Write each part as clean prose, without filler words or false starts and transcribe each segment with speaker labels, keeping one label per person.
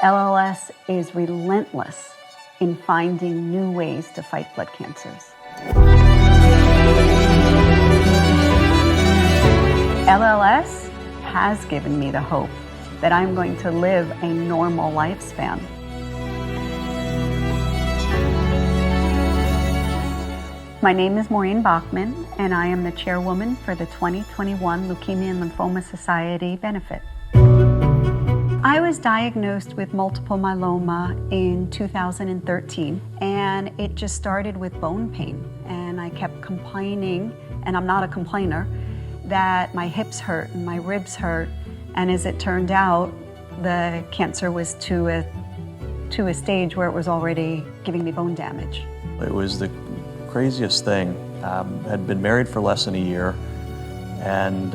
Speaker 1: LLS is relentless in finding new ways to fight blood cancers. LLS has given me the hope that I'm going to live a normal lifespan. My name is Maureen Bachman, and I am the chairwoman for the 2021 Leukemia Lymphoma Society benefit. I was diagnosed with multiple myeloma in 2013, and it just started with bone pain. And I kept complaining, and I'm not a complainer, that my hips hurt and my ribs hurt. And as it turned out, the cancer was to a stage where it was already giving me bone damage.
Speaker 2: It was the craziest thing. Had been married for less than a year, and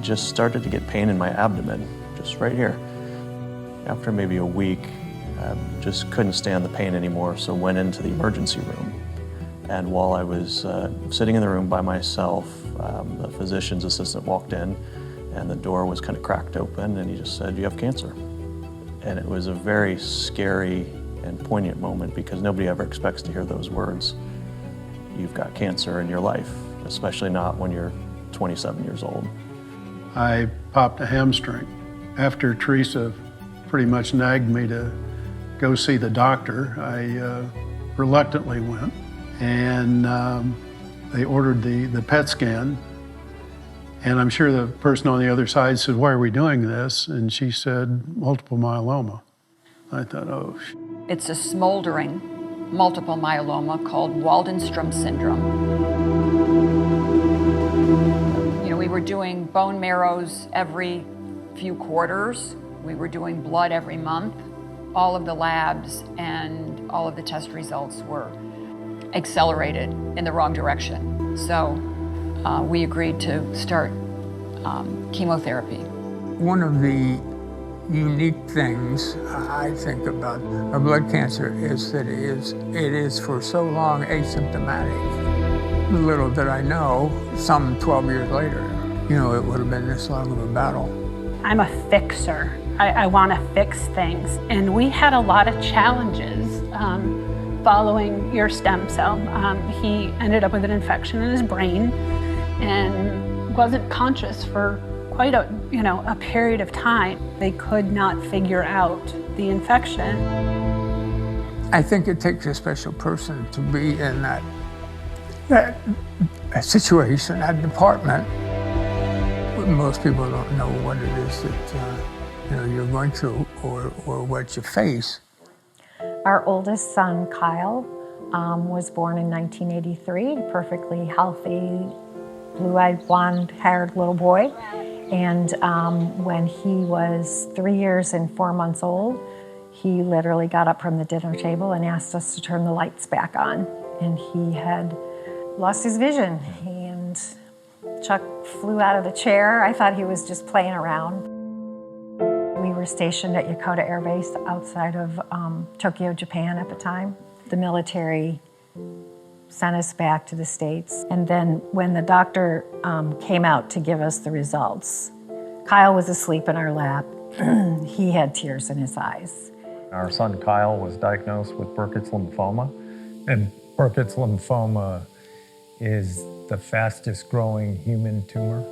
Speaker 2: just started to get pain in my abdomen, just right here. After maybe a week, just couldn't stand the pain anymore, so went into the emergency room. And while I was sitting in the room by myself, the physician's assistant walked in, and the door was kind of cracked open, and he just said, "You have cancer." And it was a very scary and poignant moment, because nobody ever expects to hear those words. You've got cancer in your life, especially not when you're 27 years old.
Speaker 3: I popped a hamstring. After Teresa pretty much nagged me to go see the doctor, I reluctantly went, and they ordered the PET scan. And I'm sure the person on the other side said, "Why are we doing this?" And she said, "Multiple myeloma." I thought, oh.
Speaker 4: It's a smoldering multiple myeloma called Waldenstrom syndrome. You know, we were doing bone marrows every few quarters. We were doing blood every month. All of the labs and all of the test results were accelerated in the wrong direction. So we agreed to start chemotherapy.
Speaker 5: One of the unique things I think about a blood cancer is that it is for so long asymptomatic. Little did I know, some 12 years later, you know, it would have been this long of a battle.
Speaker 6: I'm a fixer. I want to fix things. And we had a lot of challenges following your stem cell. He ended up with an infection in his brain and wasn't conscious for quite a period of time. They could not figure out the infection.
Speaker 5: I think it takes a special person to be in that situation, that department. Most people don't know what it is that you're going through or what you face.
Speaker 7: Our oldest son, Kyle, was born in 1983, perfectly healthy, blue-eyed, blonde-haired little boy. And when he was 3 years and 4 months old, he literally got up from the dinner table and asked us to turn the lights back on. And he had lost his vision. And Chuck flew out of the chair. I thought he was just playing around. We were stationed at Yokota Air Base outside of Tokyo, Japan at the time. The military sent us back to the States. And then when the doctor came out to give us the results, Kyle was asleep in our lap. He had tears in his eyes.
Speaker 8: Our son Kyle was diagnosed with Burkitt's lymphoma. And Burkitt's lymphoma is the fastest growing human tumor,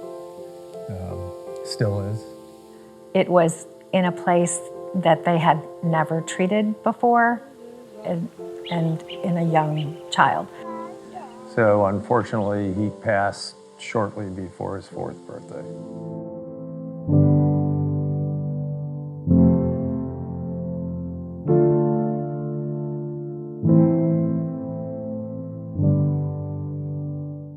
Speaker 8: still is.
Speaker 7: It was in a place that they had never treated before and in a young child.
Speaker 8: So unfortunately, he passed shortly before his 4th birthday.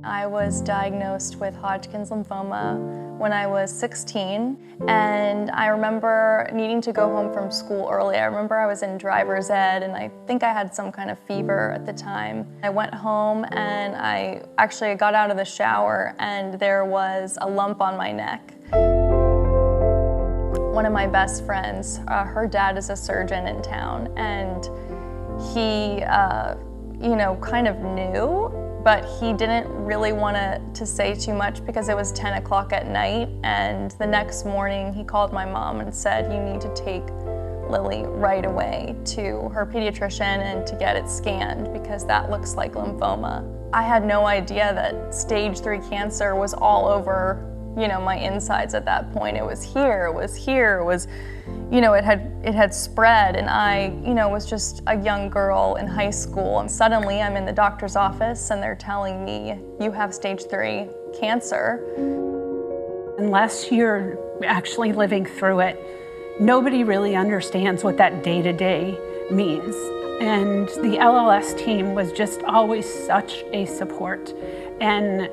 Speaker 9: I was diagnosed with Hodgkin's lymphoma when I was 16, and I remember needing to go home from school early. I remember I was in driver's ed, and I think I had some kind of fever at the time. I went home, and I got out of the shower, and there was a lump on my neck. One of my best friends, her dad is a surgeon in town, and he, kind of knew, but he didn't really want to say too much because it was 10 o'clock at night, and the next morning he called my mom and said, "You need to take Lily right away to her pediatrician and to get it scanned because that looks like lymphoma. I had no idea that stage 3 cancer was all over, my insides at that point. It was here, it was here, it was, it had spread, and I, was just a young girl in high school, and suddenly I'm in the doctor's office and they're telling me, you have stage 3 cancer.
Speaker 6: Unless you're actually living through it, nobody really understands what that day-to-day means. And the LLS team was just always such a support, and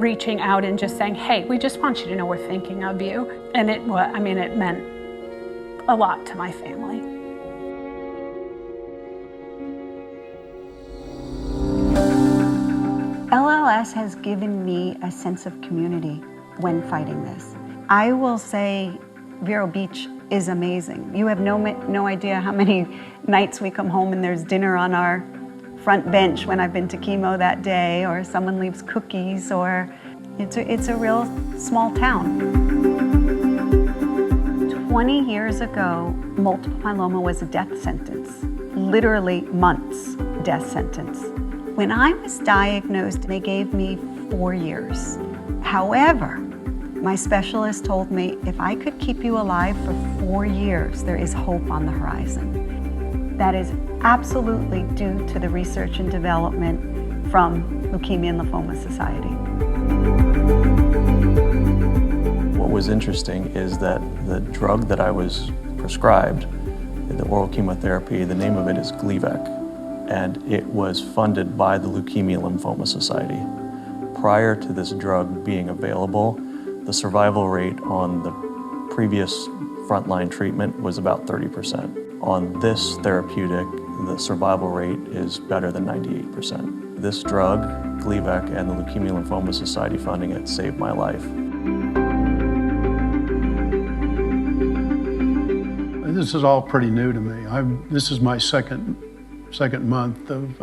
Speaker 6: reaching out and just saying, hey, we just want you to know we're thinking of you. And it meant a lot to my family.
Speaker 1: LLS has given me a sense of community when fighting this. I will say Vero Beach is amazing. You have no idea how many nights we come home and there's dinner on our front bench when I've been to chemo that day, or someone leaves cookies, or it's a real small town. 20 years ago, multiple myeloma was a death sentence, literally months death sentence. When I was diagnosed, they gave me 4 years. However, my specialist told me if I could keep you alive for 4 years, there is hope on the horizon. That is absolutely due to the research and development from Leukemia Lymphoma Society.
Speaker 2: What was interesting is that the drug that I was prescribed, the oral chemotherapy, the name of it is Gleevec, and it was funded by the Leukemia Lymphoma Society. Prior to this drug being available, the survival rate on the previous frontline treatment was about 30%. On this therapeutic, the survival rate is better than 98%. This drug, Gleevec, and the Leukemia Lymphoma Society funding it saved my life.
Speaker 3: This is all pretty new to me. This is my second month of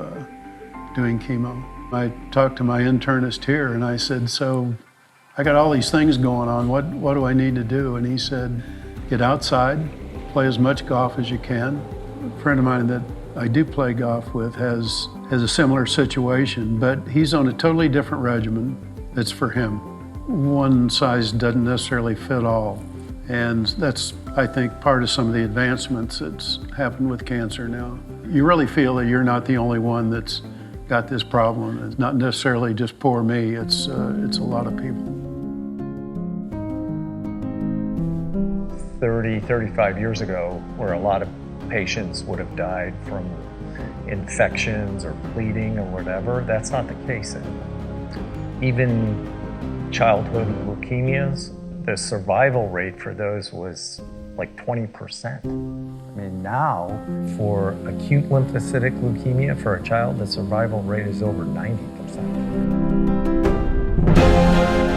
Speaker 3: doing chemo. I talked to my internist here and I said, so I got all these things going on, what do I need to do? And he said, get outside, play as much golf as you can. A friend of mine that I do play golf with has a similar situation, but he's on a totally different regimen that's for him. One size doesn't necessarily fit all. And that's, I think, part of some of the advancements that's happened with cancer now. You really feel that you're not the only one that's got this problem. It's not necessarily just poor me, it's a lot of people.
Speaker 8: 30, 35 years ago, where a lot of patients would have died from infections or bleeding or whatever, that's not the case anymore. Even childhood leukemias, the survival rate for those was like 20%. I mean, now, for acute lymphocytic leukemia for a child, the survival rate is over 90%.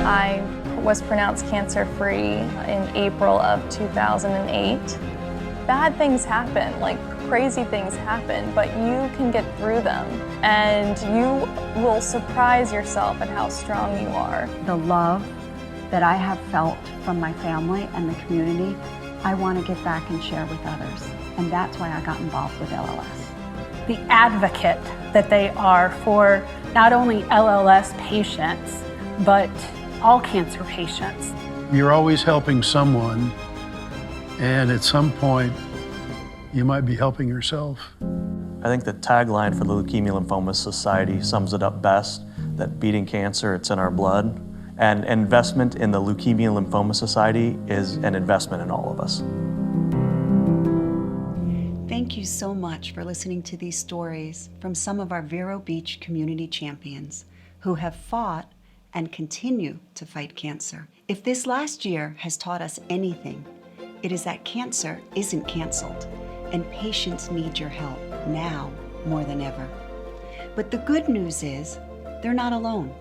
Speaker 9: I was pronounced cancer-free in April of 2008. Bad things happen, like crazy things happen, but you can get through them, and you will surprise yourself at how strong you are.
Speaker 1: The love that I have felt from my family and the community, I want to give back and share with others. And that's why I got involved with LLS.
Speaker 6: The advocate that they are for not only LLS patients, but all cancer patients.
Speaker 3: You're always helping someone, and at some point, you might be helping yourself.
Speaker 2: I think the tagline for the Leukemia Lymphoma Society sums it up best, that beating cancer, it's in our blood. And investment in the Leukemia Lymphoma Society is an investment in all of us.
Speaker 1: Thank you so much for listening to these stories from some of our Vero Beach community champions who have fought and continue to fight cancer. If this last year has taught us anything, it is that cancer isn't canceled, and patients need your help now more than ever. But the good news is they're not alone.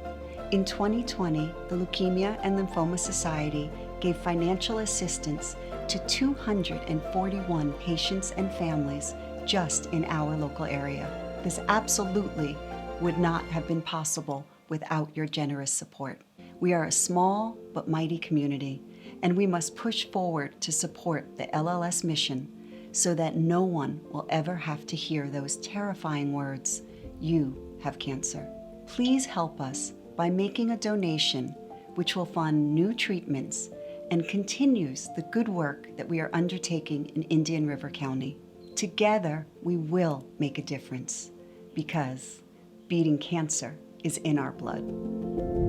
Speaker 1: In 2020, the Leukemia and Lymphoma Society gave financial assistance to 241 patients and families just in our local area. This absolutely would not have been possible without your generous support. We are a small but mighty community, and we must push forward to support the LLS mission
Speaker 10: so that no one will ever have to hear those terrifying words, "You have cancer." Please help us by making a donation, which will fund new treatments and continues the good work that we are undertaking in Indian River County. Together, we will make a difference because beating cancer is in our blood.